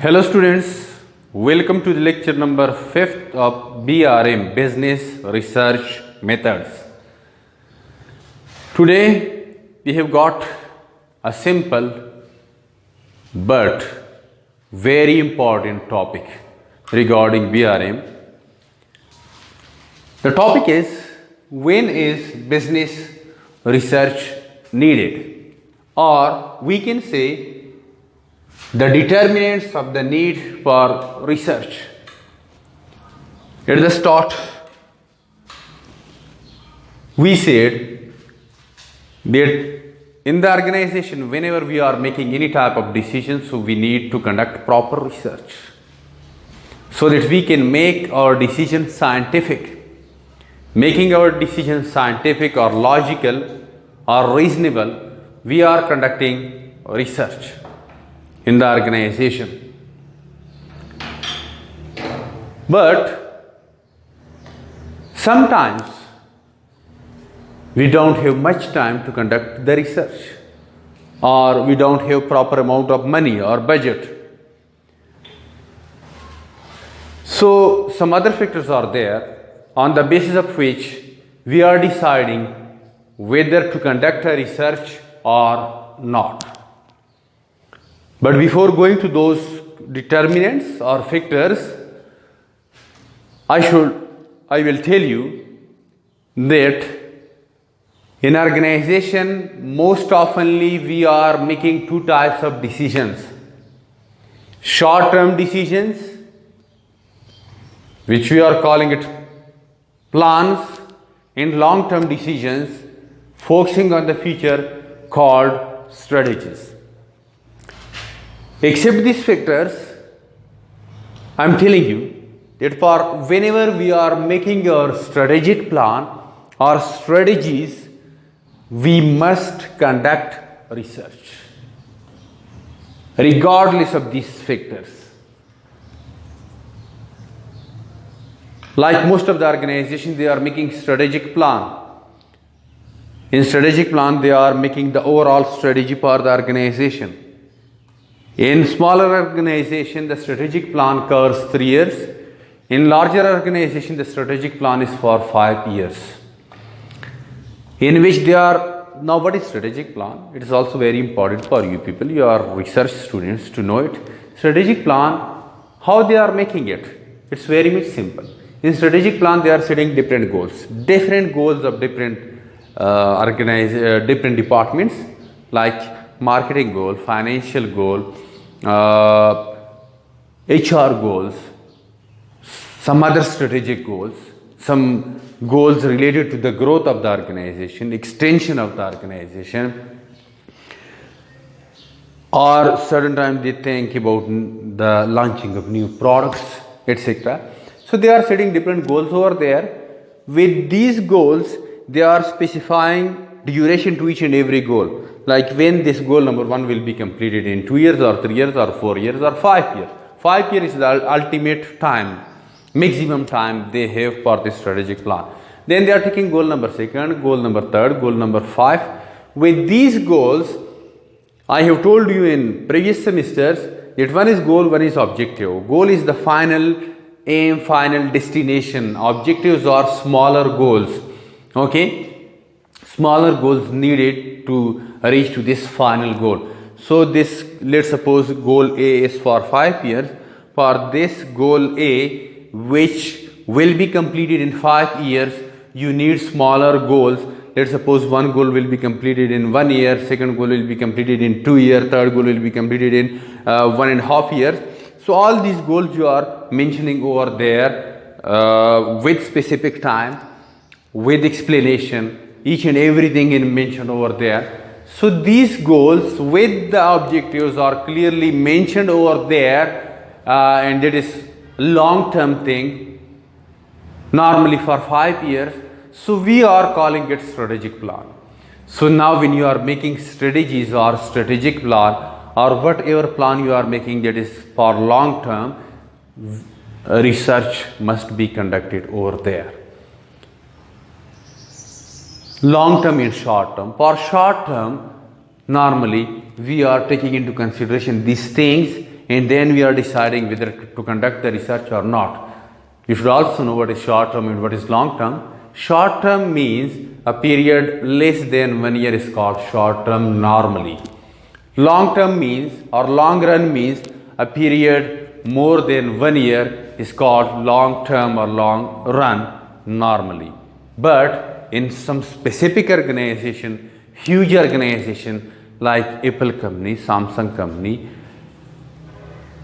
Hello students, welcome to the lecture number 5th of BRM Business Research Methods. Today we have got a simple but very important topic regarding BRM. The topic is, when is business research needed, or we can say the determinants of the need for research. At the start, we said that in the organization, whenever we are making any type of decision, so we need to conduct proper research so that we can make our decision scientific. Making our decision scientific or logical or reasonable, we are conducting research in the organization. But sometimes we don't have much time to conduct the research, or we don't have proper amount of money or budget. So some other factors are there on the basis of which we are deciding whether to conduct a research or not. But before going to those determinants or factors, I will tell you that in organization, most oftenly we are making two types of decisions: short-term decisions, which we are calling it plans, and long-term decisions focusing on the future, called strategies. Except these factors, I am telling you that for whenever we are making our strategic plan or strategies, we must conduct research regardless of these factors. Like most of the organizations, they are making strategic plan. In strategic plan, they are making the overall strategy for the organization. In smaller organization, the strategic plan covers 3 years. In larger organization, the strategic plan is for 5 years. In which they are, now what is strategic plan? It is also very important for you people, you are research students, to know it. Strategic plan, how they are making it? It's very much simple. In strategic plan, they are setting different goals of different different departments, like marketing goal, financial goal, HR goals, some other strategic goals, some goals related to the growth of the organization, extension of the organization, or certain times they think about the launching of new products, etc. So they are setting different goals over there. With these goals, they are specifying duration to each and every goal. Like when this goal number 1 will be completed in 2 years or 3 years or 4 years or 5 years. 5 years is the ultimate time, maximum time they have for this strategic plan. Then they are taking goal number 2nd, goal number 3rd, goal number 5. With these goals, I have told you in previous semesters that one is goal, one is objective. Goal is the final aim, final destination. Objectives are smaller goals. Okay? Smaller goals needed to reach to this final goal. So this, let's suppose goal A is for 5 years. For this goal A, which will be completed in 5 years, you need smaller goals. Let's suppose one goal will be completed in 1 year, second goal will be completed in 2 years, third goal will be completed in 1.5 years. So all these goals you are mentioning over there with specific time, with explanation, each and everything is mentioned over there. So these goals with the objectives are clearly mentioned over there, and that is long-term thing, normally for 5 years. So we are calling it strategic plan. So now when you are making strategies or strategic plan or whatever plan you are making that is for long-term, research must be conducted over there. Long term and short term. For short term, normally we are taking into consideration these things and then we are deciding whether to conduct the research or not. You should also know what is short term and what is long term. Short term means a period less than 1 year is called short term normally. Long term means, or long run means, a period more than 1 year is called long term or long run normally. But in some specific organization, huge organization like Apple company, Samsung company,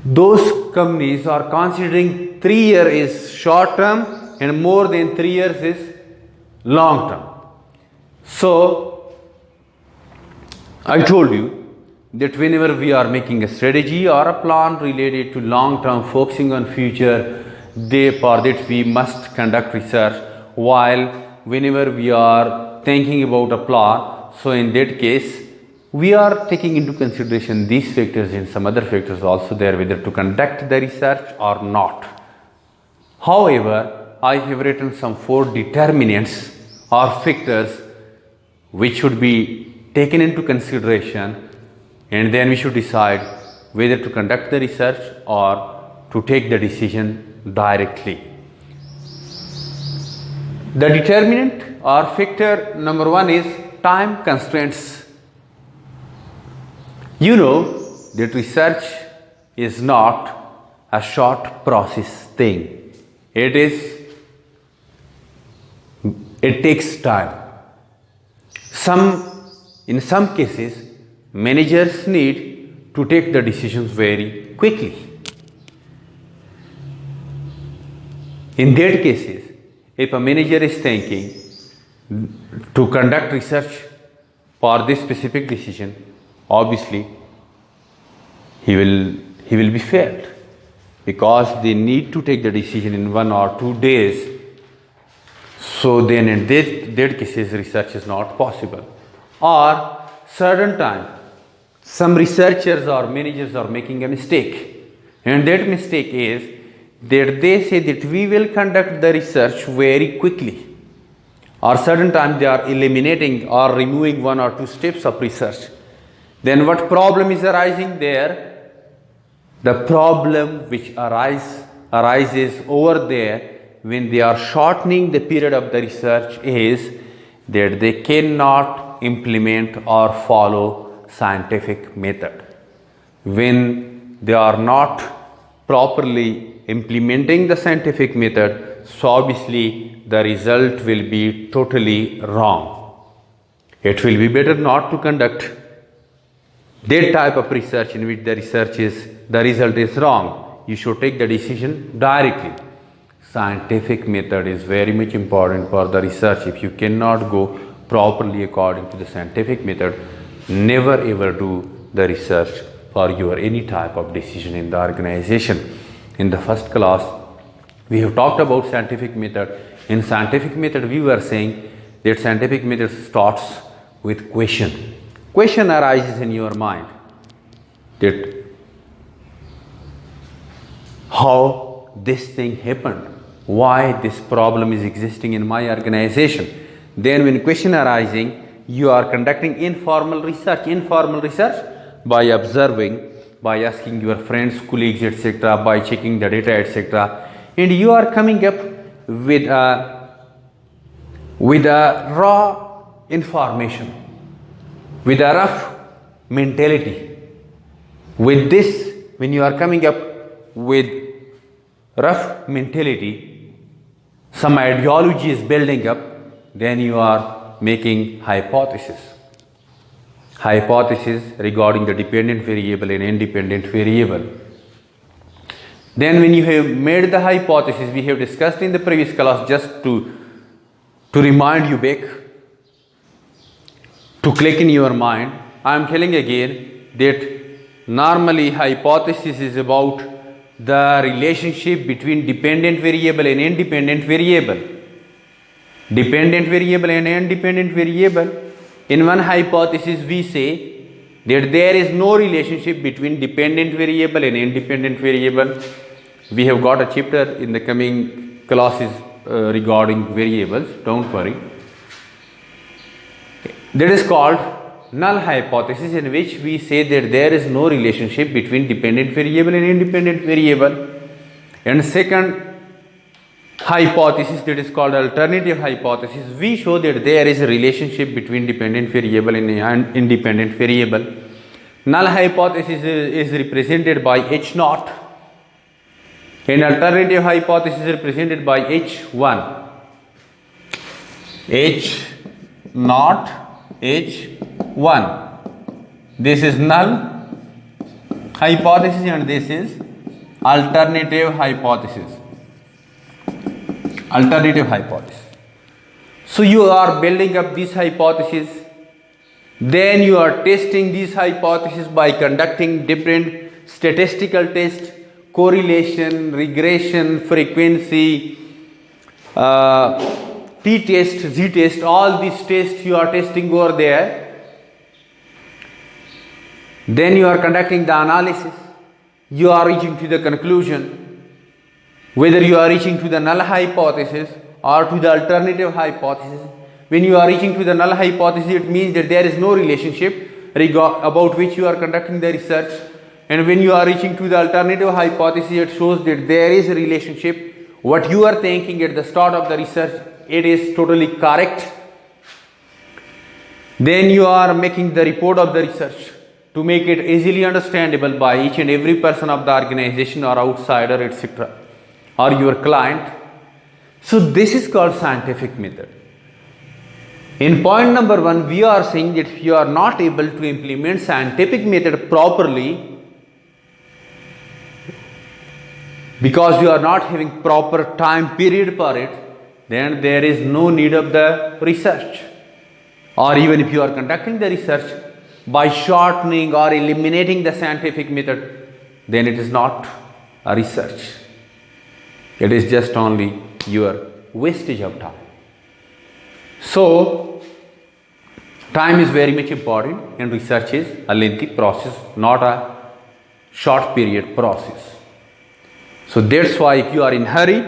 those companies are considering 3 years is short term and more than 3 years is long term. So I told you that whenever we are making a strategy or a plan related to long term, focusing on future, for that we must conduct research, while whenever we are thinking about a plan, so in that case we are taking into consideration these factors and some other factors also there, whether to conduct the research or not. However, I have written some 4 determinants or factors which should be taken into consideration, and then we should decide whether to conduct the research or to take the decision directly. The determinant or factor number 1 is time constraints. You know that research is not a short process thing. It takes time. In some cases, managers need to take the decisions very quickly. In that cases, if a manager is thinking to conduct research for this specific decision, obviously he will be failed, because they need to take the decision in 1 or 2 days. So then in that cases research is not possible. Or certain time some researchers or managers are making a mistake, and that mistake is that they say that we will conduct the research very quickly, or certain time they are eliminating or removing 1 or 2 steps of research. Then what problem is arising there? The problem which arises over there when they are shortening the period of the research is that they cannot implement or follow scientific method. When they are not properly implementing the scientific method, so obviously the result will be totally wrong. It will be better not to conduct that type of research in which the result is wrong. You should take the decision directly. Scientific method is very much important for the research. If you cannot go properly according to the scientific method, never ever do the research for your any type of decision in the organization. In the first class, we have talked about scientific method. In scientific method, we were saying that scientific method starts with question. Question arises in your mind that how this thing happened, why this problem is existing in my organization. Then when question arising, you are conducting informal research by observing, by asking your friends, colleagues, etc., by checking the data, etc., and you are coming up with a raw information, with a rough mentality. With this, when you are coming up with rough mentality, some ideology is building up, then you are making hypothesis regarding the dependent variable and independent variable. Then when you have made the hypothesis, we have discussed in the previous class, just to remind you back, to click in your mind, I am telling again that normally hypothesis is about the relationship between dependent variable and independent variable. Dependent variable and independent variable. In one hypothesis we say that there is no relationship between dependent variable and independent variable. We have got a chapter in the coming classes regarding variables, don't worry. That is called null hypothesis, in which we say that there is no relationship between dependent variable and independent variable. And second hypothesis, that is called alternative hypothesis, we show that there is a relationship between dependent variable and independent variable. Null hypothesis is represented by H naught, and alternative hypothesis is represented by H1. H naught, H1. This is null hypothesis and this is alternative hypothesis. Alternative hypothesis. So you are building up this hypothesis, then you are testing this hypothesis by conducting different statistical tests, correlation, regression, frequency, t-test, z-test, all these tests you are testing over there. Then you are conducting the analysis. You are reaching to the conclusion whether you are reaching to the null hypothesis or to the alternative hypothesis. When you are reaching to the null hypothesis, it means that there is no relationship about which you are conducting the research. And when you are reaching to the alternative hypothesis, it shows that there is a relationship. What you are thinking at the start of the research, it is totally correct. Then you are making the report of the research to make it easily understandable by each and every person of the organization or outsider, etc., or your client. So this is called scientific method. In point number 1, we are saying that if you are not able to implement scientific method properly, because you are not having proper time period for it, then there is no need of the research. Or even if you are conducting the research by shortening or eliminating the scientific method, then it is not a research. It is just only your wastage of time. So, time is very much important and research is a lengthy process, not a short period process. So that's why if you are in hurry,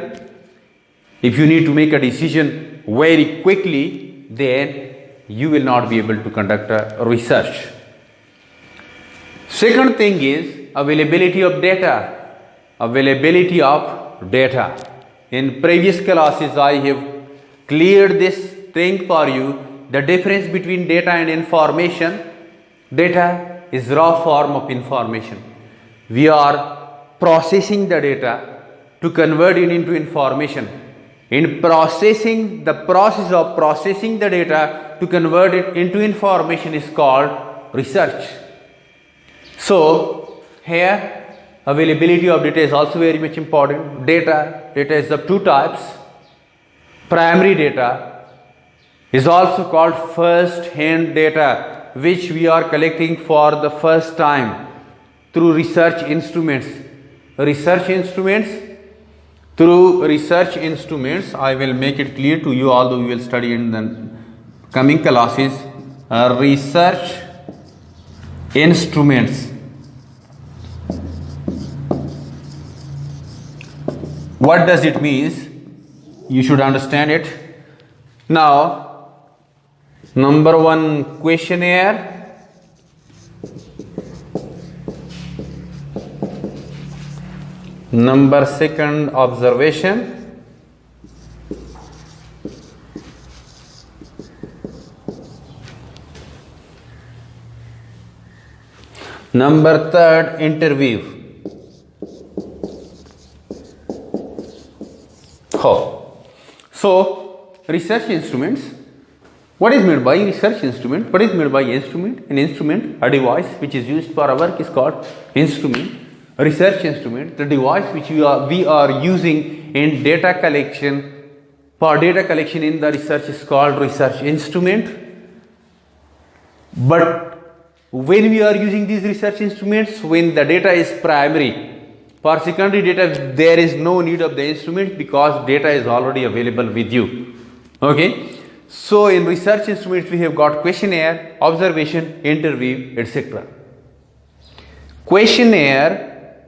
if you need to make a decision very quickly, then you will not be able to conduct a research. Second thing is availability of data. Availability of data. In previous classes, I have cleared this thing for you. The difference between data and information. Data is raw form of information. We are processing the data to convert it into information. In processing, the process of processing the data to convert it into information is called research. So here availability of data is also very much important. Data is of two types. Primary data is also called first-hand data, which we are collecting for the first time through research instruments. Through research instruments, I will make it clear to you, although we will study in the coming classes. Research instruments. What does it mean? You should understand it. Now, number 1, questionnaire. Number 2, observation. Number 3, interview. So, research instruments. What is meant by research instrument? What is meant by instrument? An instrument, a device which is used for our work is called instrument. A research instrument, the device which we are using in data collection, for data collection in the research is called research instrument. But when we are using these research instruments, when the data is primary, for secondary data, there is no need of the instrument because data is already available with you. Okay. So in research instruments, we have got questionnaire, observation, interview, etc. Questionnaire,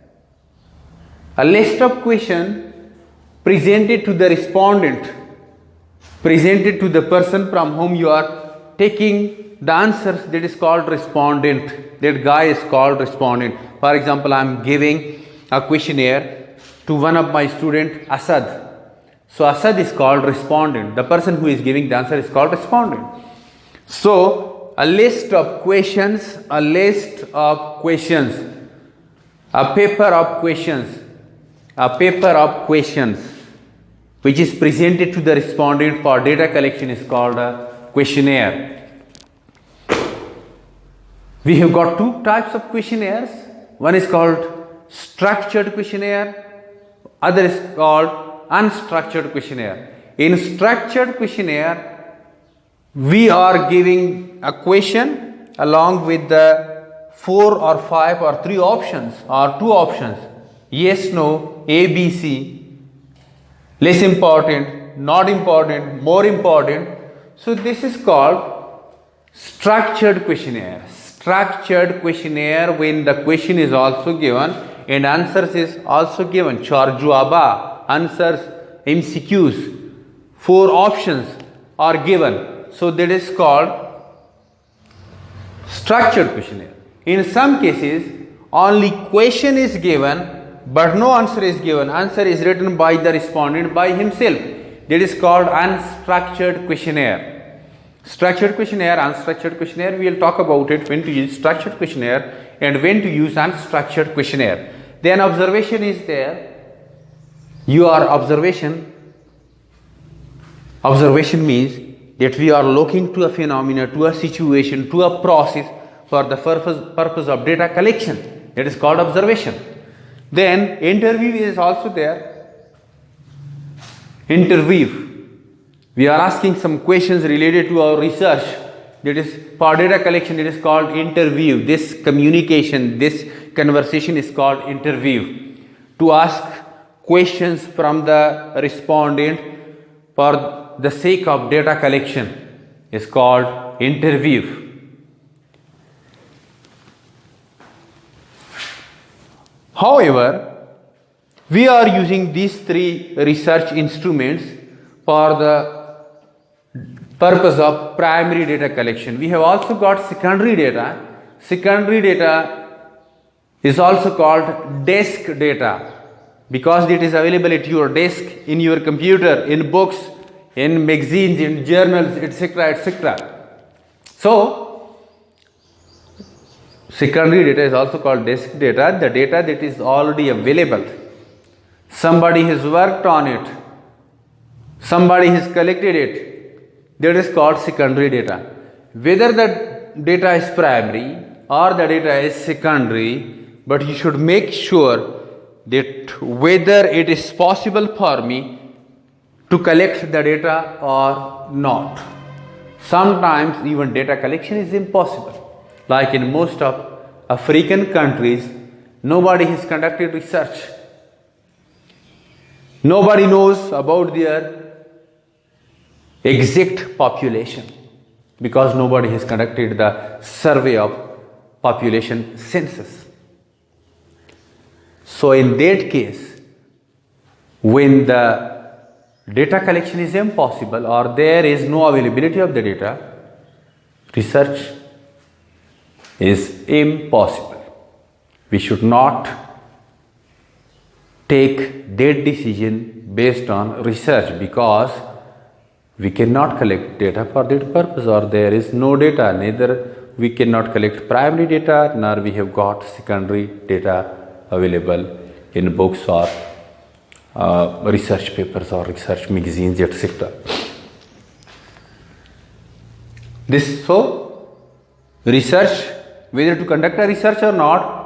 a list of questions presented to the respondent, presented to the person from whom you are taking the answers, that is called respondent. That guy is called respondent. For example, I am giving a questionnaire to one of my student, Asad. So Asad is called respondent. The person who is giving the answer is called respondent. So a list of questions, a paper of questions which is presented to the respondent for data collection is called a questionnaire. We have got two types of questionnaires. One is called structured questionnaire, other is called unstructured questionnaire. In structured questionnaire, we are giving a question along with the 4 or 5 or 3 options or 2 options, yes, no, A, B, C, less important, not important, more important. So this is called structured questionnaire. Structured questionnaire when the question is also given and answers is also given. Char-jawab, answers, MCQs, 4 options are given. So that is called structured questionnaire. In some cases, only question is given but no answer is given. Answer is written by the respondent by himself. That is called unstructured questionnaire. Structured questionnaire, unstructured questionnaire, we will talk about it, when to use structured questionnaire and when to use unstructured questionnaire. Then observation is there. Your observation means that we are looking to a phenomena, to a situation, to a process for the purpose of data collection. That is called observation. Then interview is also there. Interview. We are asking some questions related to our research. That is for data collection. It is called interview. This communication, this conversation is called interview. To ask questions from the respondent for the sake of data collection is called interview. However, we are using these 3 research instruments for the purpose of primary data collection. We have also got secondary data. Secondary data is also called desk data because it is available at your desk, in your computer, in books, in magazines, in journals, etc., etc. So, secondary data is also called desk data, the data that is already available. Somebody has worked on it, somebody has collected it, that is called secondary data. Whether the data is primary or the data is secondary, but you should make sure that whether it is possible for me to collect the data or not. Sometimes even data collection is impossible. Like in most of African countries, nobody has conducted research. Nobody knows about their exact population because nobody has conducted the survey of population census. So in that case, when the data collection is impossible or there is no availability of the data, research is impossible. We should not take that decision based on research because we cannot collect data for that purpose or there is no data. Neither we cannot collect primary data nor we have got secondary data available in books or research papers or research magazines, etc. So research, whether to conduct a research or not,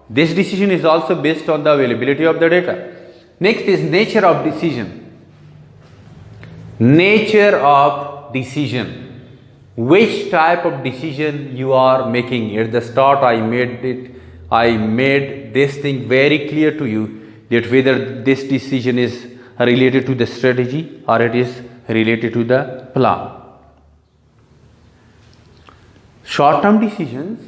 this decision is also based on the availability of the data. Next is nature of decision. Nature of decision. Which type of decision you are making? At the start I made this thing very clear to you that whether this decision is related to the strategy or it is related to the plan. Short-term decisions.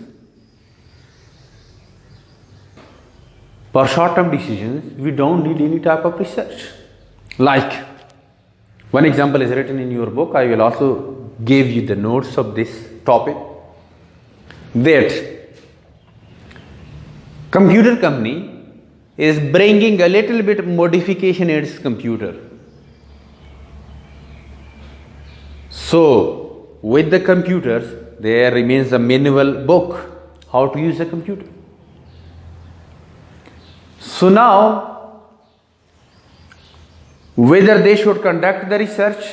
For short-term decisions, we don't need any type of research. Like, one example is written in your book. I will also give you the notes of this topic, that computer company is bringing a little bit modification in its computer. So with the computers there remains a manual book how to use a computer. So now whether they should conduct the research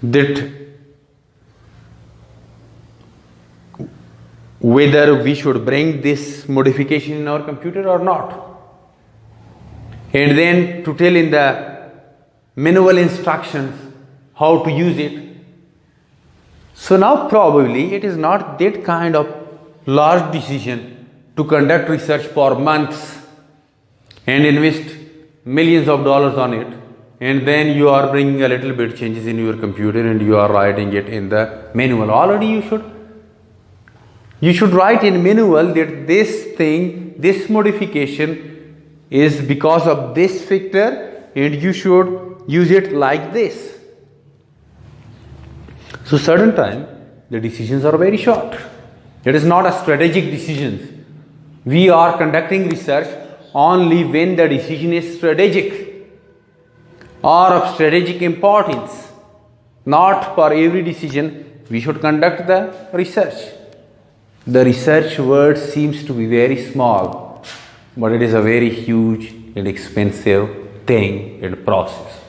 that whether we should bring this modification in our computer or not, and then to tell in the manual instructions how to use it. So now probably it is not that kind of large decision to conduct research for months and invest millions of dollars on it, and then you are bringing a little bit changes in your computer and you are writing it in the manual. Already you should write in manual that this thing, this modification is because of this factor and you should use it like this. So certain time the decisions are very short. It is not a strategic decisions. We are conducting research only when the decision is strategic or of strategic importance. Not for every decision we should conduct the research. The research word seems to be very small, but it is a very huge and expensive thing and process.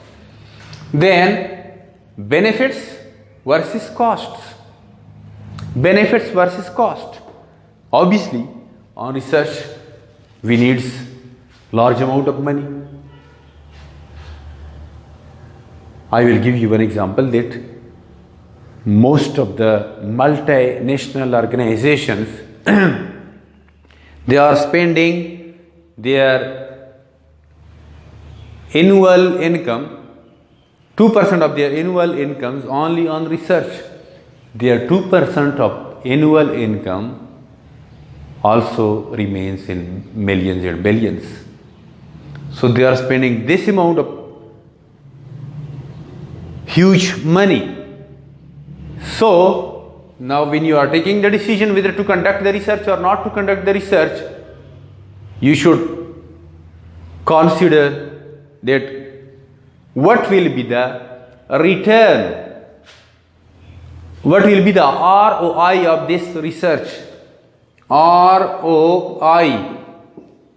Then benefits versus costs. Benefits versus cost. Obviously on research we need large amount of money. I will give you one example that most of the multinational organizations they are spending their annual income, 2% of their annual incomes only on research. Their 2% of annual income also remains in millions and billions. So they are spending this amount of huge money. So now when you are taking the decision whether to conduct the research or not to conduct the research, you should consider that what will be the return, what will be the ROI of this research. ROI,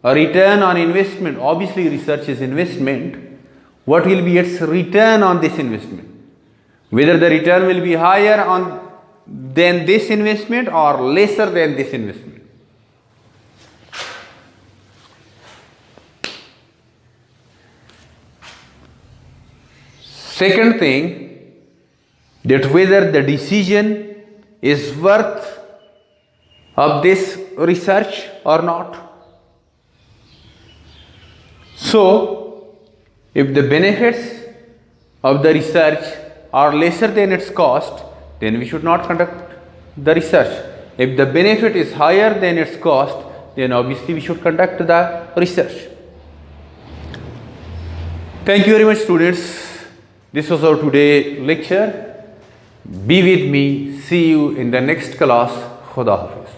a return on investment. Obviously research is investment. What will be its return on this investment? Whether the return will be higher than this investment or lesser than this investment. Second thing, that whether the decision is worth of this research or not. So if the benefits of the research are lesser than its cost, then we should not conduct the research. If the benefit is higher than its cost, then obviously we should conduct the research. Thank you very much, students. This was our today lecture. Be with me. See you in the next class. Khuda Hafiz.